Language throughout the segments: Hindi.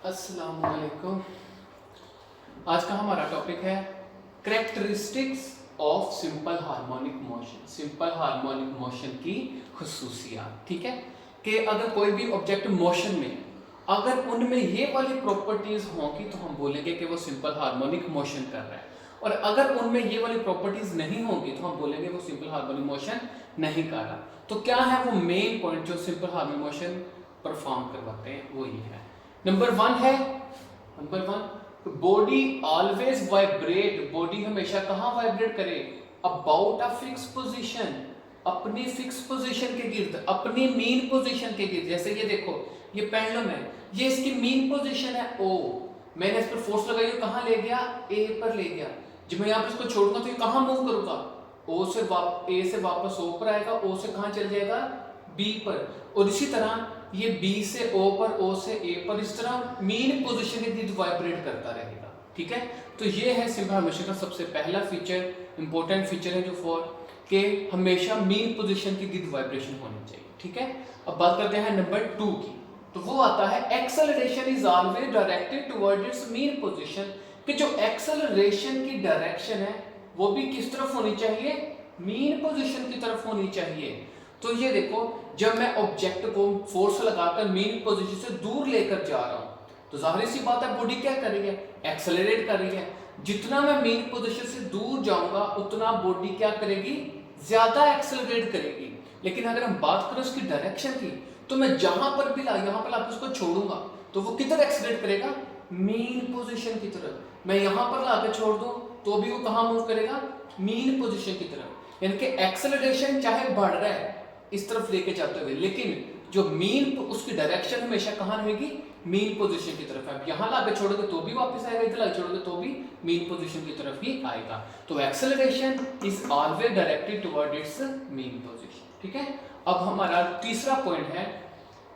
अस्सलाम वालेकुम। आज का हमारा टॉपिक है characteristics of simple harmonic motion. Simple harmonic motion की खुसूसियात। ठीक है कि अगर कोई भी ऑब्जेक्ट मोशन में अगर उनमें ये वाली प्रॉपर्टीज होंगी तो हम बोलेंगे कि वो सिंपल हार्मोनिक मोशन कर रहा है, और अगर उनमें ये वाली प्रॉपर्टीज नहीं होंगी तो हम बोलेंगे वो सिंपल हार्मोनिक मोशन नहीं कर रहा। तो क्या है वो मेन पॉइंट जो सिंपल हार्मोनिक मोशन परफॉर्म करवाते हैं, वो ये है। Number one, body always vibrate. Body हमेशा कहाँ वाइब्रेट करे? अबाउट अ फिक्स पोजीशन, अपनी फिक्स पोजीशन के गिर्द, अपनी मीन पोजीशन के गिर्द। जैसे ये देखो, ये पेंडुलम है, ये इसकी मीन पोजीशन है ओ, मैंने इस पर फोर्स लगाई, कहाँ ले गया? ए पर ले गया। जब मैं यहाँ पे इसको छोड़ूंगा तो ये कहाँ मूव करूंगा? ओ से ए से वापस ओ पर आएगा, ओ से कहाँ चल जाएगा? बी पर। और इसी तरह ये बी से ओ पर, ओ से ए पर, इस तरह मीन पोजीशन के गिर्द वाइब्रेट करता रहेगा। ठीक है, तो ये है सिंपल हार्मोनिक का सबसे पहला फीचर, इंपॉर्टेंट फीचर है जो फॉर के हमेशा मीन पोजीशन की गिर्द वाइब्रेशन होनी चाहिए। ठीक है, अब बात करते हैं नंबर 2 की। तो वो आता है acceleration is always directed toward it's mean position. कि जो एक्सेलरेशन की डायरेक्शन है वो भी किस तरफ होनी चाहिए? मीन पोजीशन की तरफ होनी चाहिए। तो ये देखो, जब मैं ऑब्जेक्ट को फोर्स लगाकर मीन पोजीशन से दूर लेकर जा रहा हूं तो जाहिर सी बात है बॉडी क्या कर रही है? एक्सेलरेट कर रही है। जितना मैं मीन पोजीशन से दूर जाऊंगा उतना बॉडी क्या करेगी? ज्यादा एक्सेलरेट करेगी। लेकिन अगर हम बात करें उसकी डायरेक्शन की, तो मैं जहां पर भी यहाँ पर लाकर उसको छोड़ूंगा तो वो किधर एक्सेलरेट करेगा? मीन पोजीशन की तरफ। मैं यहां पर लाकर छोड़ दूं तो भी वो कहां मूव करेगा? मीन पोजीशन की तरफ। यानी कि एक्सेलरेशन चाहे बढ़ रहा है इस तरफ लेके जाते हुए, लेकिन जो मीन उसकी डायरेक्शन हमेशा कहां रहेगी? मीन पोजीशन की तरफ है। यहां लाके छोड़ोगे तो भी वापस आएगा, इधर लाके छोड़ोगे तो भी मीन पोजीशन की तरफ ही आएगा। तो acceleration is always directed toward it's mean position. ठीक है, अब हमारा तीसरा पॉइंट है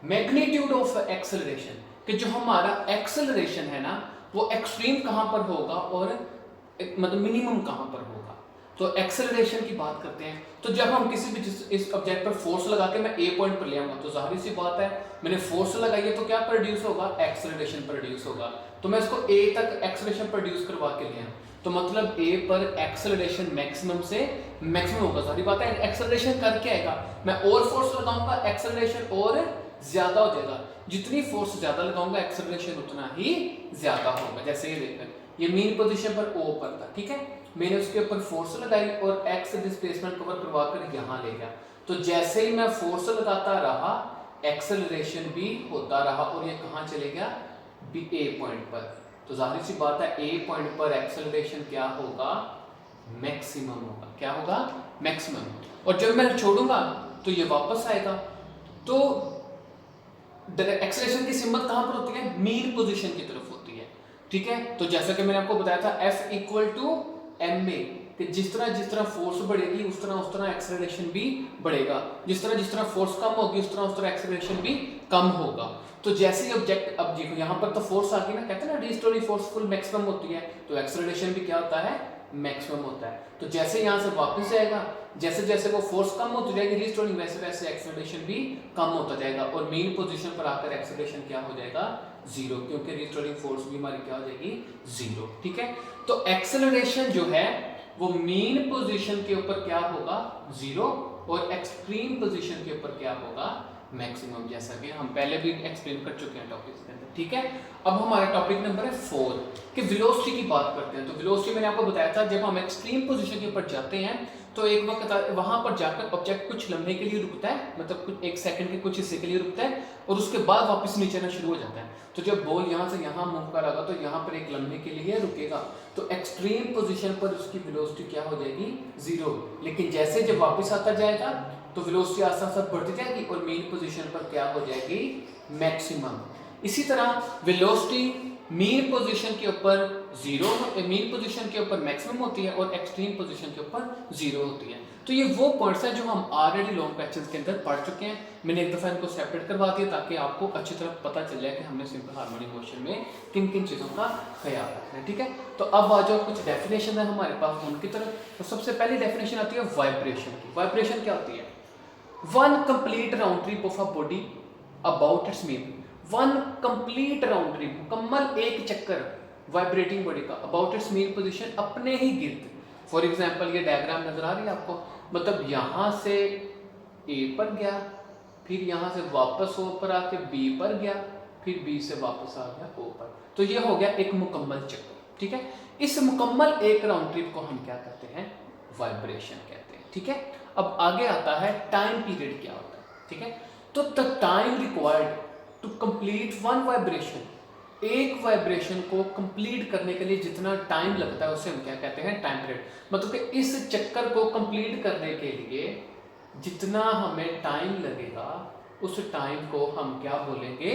मैग्नीट्यूड ऑफ एक्सेलरेशन। कि जो हमारा एक्सेलरेशन है ना वो एक्सट्रीम कहां पर होगा और मतलब मिनिमम कहां पर होगा। तो एक्सेलरेशन की बात करते हैं, तो जब हम किसी भी इस ऑब्जेक्ट पर फोर्स लगा के मैं ए पॉइंट पर ले आऊंगा तो जाहिर सी बात है मैंने फोर्स लगाई है तो क्या प्रोड्यूस होगा? एक्सेलरेशन प्रोड्यूस होगा। तो मैं इसको ए तक एक्सेलरेशन प्रोड्यूस करवा के ले आऊं तो मतलब ए पर एक्सेलरेशन मैक्सिमम से मैक्सिमम होगा। जाहिर बात है एक्सेलरेशन करके आएगा, मैं और फोर्स लगाऊंगा एक्सेलरेशन और ज्यादा हो जाएगा। जितनी फोर्स ज्यादा लगाऊंगा एक्सेलरेशन उतना ही ज्यादा होगा। जैसे ये देखकर ये मीन पोजीशन पर ओ पर था, ठीक है, मैंने उसके ऊपर फोर्स लगाई और एक्स डिस्प्लेसमेंट कवर करवा कर यहां ले गया। तो जैसे ही मैं फोर्स लगाता रहा एक्सेलरेशन भी होता रहा और ये कहां चले गया? ए पॉइंट पर। तो जाहिर सी बात है ए पॉइंट पर एक्सेलरेशन क्या होगा? मैक्सिमम होगा। क्या होगा? मैक्सिमम। और जब मैं छोड़ूंगा तो ये वापस आएगा। तो एक्सेलरेशन की सिमत कहां पर होती है? मीन पोजीशन की तरफ होती है। ठीक है, तो जैसा कि मैंने आपको बताया था F equal to M A, कि जिस तरह फोर्स बढ़ेगी उस तरह एक्सेलरेशन भी बढ़ेगा। जिस तरह फोर्स कम होगी उस तरह एक्सेलरेशन भी कम होगा। तो जैसे ही ऑब्जेक्ट, अब देखो यहाँ पर तो फोर्स आ गई ना, कहते हैं ना रीस्टोरिंग फोर्स फुल मैक्सिमम होती है, तो एक्सेलरेशन भी क्या होता है? मैक्सिमम होता है। तो जैसे यहाँ से वापस जाएगा, जैसे जैसे वो फोर्स कम होती जाएगी रीस्टोरिंग, वैसे वैसे एक्सेलरेशन भी कम होता जाएगा और मेन पोजीशन पर आकर एक्सेलरेशन क्या हो जाएगा? जीरो, क्योंकि रीस्टोरिंग फोर्स भी हमारी क्या हो जाएगी? जीरो। ठीक है, तो एक्सेलरेशन जो है वो मीन पोजीशन के ऊपर क्या होगा? जीरो, और एक्सट्रीम पोजीशन के ऊपर क्या होगा? मैक्सिमम, जैसा कि हम पहले भी एक्सप्लेन कर चुके हैं टॉपिक्स के अंदर। ठीक है, अब हमारा टॉपिक नंबर है 4 कि वेलोसिटी की बात करते हैं। तो वेलोसिटी मैंने आपको बताया था जब हम एक्सट्रीम पोजीशन के ऊपर जाते हैं तो एक वक्त वहां पर जाकर ऑब्जेक्ट कुछ लम्हे के लिए रुकता है, मतलब कुछ एक सेकंड के कुछ हिस्से के लिए रुकता है और उसके बाद वापस नीचे आना शुरू हो जाता है। तो जब बॉल यहाँ से यहाँ मूव करेगा तो यहाँ पर एक लम्हे के लिए रुकेगा, तो एक्सट्रीम पोजीशन पर उसकी वेलोसिटी क्या हो जाएगी? जीरो। लेकिन जैसे जब वापस आता जाएगा तो वेलोसिटी आस्ते आस्ते बढ़ती जाएगी और मेन पोजीशन पर क्या हो जाएगी? मैक्सिमम। इसी तरह वेलोसिटी मीन पोजीशन के ऊपर जीरो, मीन पोजीशन के ऊपर मैक्सिमम होती है और एक्सट्रीम पोजीशन के ऊपर जीरो होती है। तो ये वो पॉइंट्स हैं जो हम ऑलरेडी लॉन्ग क्वेश्चंस के अंदर पढ़ चुके हैं। मैंने एक दफा इनको सेपरेट करवा दिया ताकि आपको अच्छी तरह पता चल जाए कि हमने सिंपल हार्मोनिक मोशन में किन किन चीज़ों का ख्याल रखना है। ठीक है, तो अब आ जाओ कुछ डेफिनेशन है हमारे पास उनकी तरफ। तो सबसे पहली डेफिनेशन आती है वाइब्रेशन की। वाइब्रेशन क्या होती है? One complete round trip of a body about it's mean. One complete round trip, मुकम्मल एक चक्कर वाइब्रेटिंग बॉडी का अबाउट इट्स मीन पोजीशन, अपने ही गिर्द। फॉर एग्जांपल ये डायग्राम नजर आ रही है आपको, मतलब यहाँ से ए पर गया, फिर यहाँ से वापस ओ पर आके बी पर गया, फिर बी से वापस आ गया ओ पर। तो ये हो गया एक मुकम्मल चक्कर, ठीक है। इस मुकम्मल एक राउंड ट्रिप को हम क्या कहते हैं, वाइब्रेशन कहते हैं, ठीक है। अब आगे आता है टाइम पीरियड क्या होता है, ठीक है। तो the time required to complete one vibration, एक वाइब्रेशन को कंप्लीट करने के लिए जितना टाइम लगता है उसे हम क्या कहते हैं, टाइम पीरियड। मतलब कि इस चक्कर को कंप्लीट करने के लिए जितना हमें टाइम लगेगा उस टाइम को हम क्या बोलेंगे,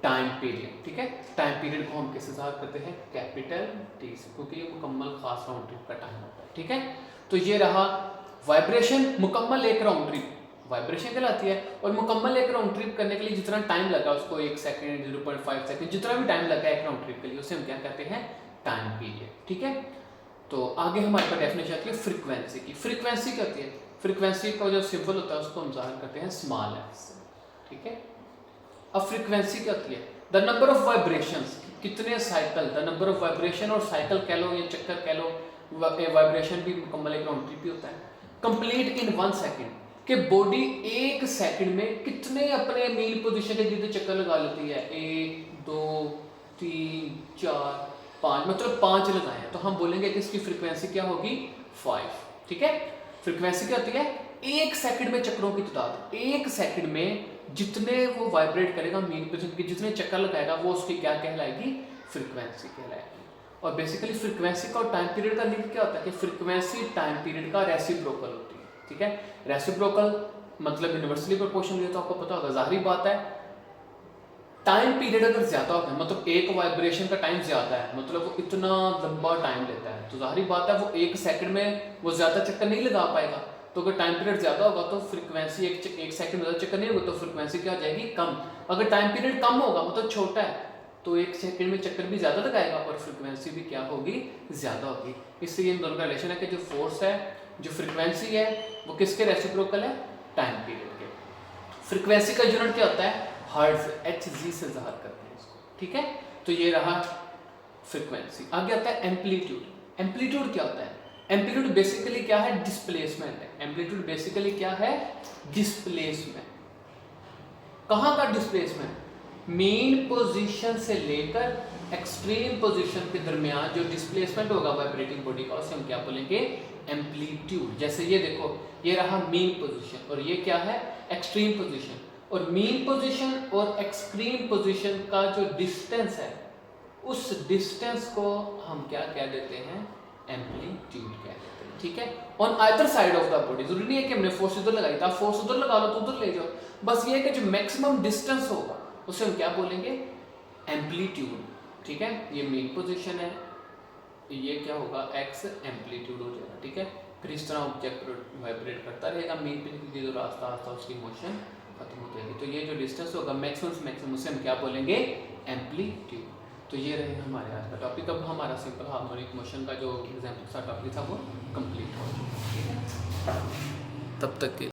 टाइम पीरियड, ठीक है। टाइम पीरियड को हम किससे ज़ाहिर करते हैं, कैपिटल टी से, क्योंकि ये मुकम्मल खास राउंड ट्रिप का टाइम होता है, ठीक है। तो ये रहा वाइब्रेशन, मुकम्मल एक राउंड ट्रिप वाइब्रेशन कहलाती है, और मुकम्मल एक राउंड ट्रिप करने के लिए जितना टाइम लगा उसको 1 सेकंड 0.5 सेकंड जितना भी टाइम लगा एक राउंड ट्रिप के लिए उसे हम क्या कहते हैं, टाइम पीरियड, ठीक है। तो आगे हमारे पास डेफिनेशन आती है फ्रीक्वेंसी की। फ्रीक्वेंसी क्या होती है, फ्रीक्वेंसी का जो सिंबल होता है उसको हम जाहिर करते हैं स्मॉल एफ, ठीक है। अब फ्रीक्वेंसी क्या होती है, द नंबर ऑफ वाइब्रेशंस, कितने cycle, the number of vibration और साइकिल कह लो या चक्कर कह लो, वाइब्रेशन भी मुकम्मल एक राउंड ट्रिप ही होता है। कंप्लीट इन 1 सेकंड, कि बॉडी एक सेकंड में कितने अपने मीन पोजीशन के गिर्द चक्कर लगा लेती है, 1 2 3 4 5, मतलब 5 लगाए, तो हम बोलेंगे कि इसकी फ्रीक्वेंसी क्या होगी, 5, ठीक है। फ्रीक्वेंसी क्या होती है, एक सेकंड में चक्रों की तादाद, एक सेकंड में जितने वो वाइब्रेट करेगा मीन पोजीशन के, जितने चक्कर लगाएगा वो उसकी क्या कहलाएगी, फ्रीक्वेंसी कहलाएगी। और बेसिकली फ्रीक्वेंसी का और टाइम पीरियड का लिंक क्या होता है कि फ्रीक्वेंसी टाइम पीरियड का रेसिप्रोकल होती है, ठीक है। रेसिप्रोकल मतलब यूनिवर्सली प्रोपोर्शनल, ये तो आपको पता होगा, जाहिर बात है। टाइम पीरियड अगर ज्यादा होता है, मतलब एक वाइब्रेशन का टाइम ज्यादा है, मतलब वो इतना लंबा टाइम लेता है, तो जाहिर बात है वो एक सेकंड में वो ज्यादा चक्कर नहीं लगा पाएगा। तो अगर टाइम पीरियड ज्यादा होगा तो फ्रीक्वेंसी एक सेकंड में ज्यादा चक्कर नहीं होगा, तो फ्रीक्वेंसी क्या हो जाएगी, कम। अगर टाइम पीरियड कम होगा, मतलब छोटा है, तो एक सेकंड में चक्कर भी ज्यादा लगाएगा और फ्रीक्वेंसी भी क्या होगी, ज्यादा होगी। इससे इन दोनों का रिलेशन है कि जो फोर्स है, जो फ्रीक्वेंसी है, वो किसके रेसिप्रोकल है, टाइम पीरियड के। फ्रीक्वेंसी का यूनिट क्या होता है, हर्ट्ज, Hz से जाहिर करते हैं इसको, ठीक है। तो ये रहा फ्रीक्वेंसी। आगे आता है एम्पलीट्यूड। एम्पलीट्यूड क्या होता है, एम्पलीट्यूड बेसिकली क्या है, डिस्प्लेसमेंट है। एम्पलीट्यूड बेसिकली क्या है, डिस्प्लेसमेंट। कहाँ का डिस्प्लेसमेंट, मेन पोजीशन से लेकर एक्सट्रीम पोजीशन के दरमियान जो डिस्प्लेसमेंट होगा वाइब्रेटिंग बॉडी का, उसे हम क्या बोलेंगे, एम्पलीट्यूड। जैसे ये देखो, ये रहा मेन पोजीशन और ये क्या है, एक्सट्रीम पोजीशन। और मेन पोजीशन और एक्सट्रीम पोजीशन का जो डिस्टेंस है, उस डिस्टेंस को हम क्या कह देते हैं, एम्पलीट्यूड कह देते हैं, ठीक है। On either side of the body, जरूरी नहीं है कि हमने फोर्स इधर लगाई था, फोर्स उधर लगा लो तो उधर ले जाओ, बस ये है कि जो मैक्सिमम डिस्टेंस होगा उसे हम क्या बोलेंगे, एम्पलीट्यूड, ठीक है। ये मेन पोजीशन है, ये क्या होगा, एक्स एम्पलीट्यूड हो जाएगा, ठीक है। फिर इस तरह ऑब्जेक्ट वाइब्रेट करता रहेगा, मेन पे जो रास्ता आस्ता उसकी मोशन खत्म हो जाएगी। तो ये जो डिस्टेंस होगा मैक्सिमम से मैक्सिमम, उसे हम क्या बोलेंगे, एम्पलीट्यूड। तो ये रहे हमारे आज का टॉपिक। अब हमारा सिंपल हार्मोनिक मोशन का जो एग्जाम्पल सा टॉपिक था वो कंप्लीट हो, ठीक है। तब तक के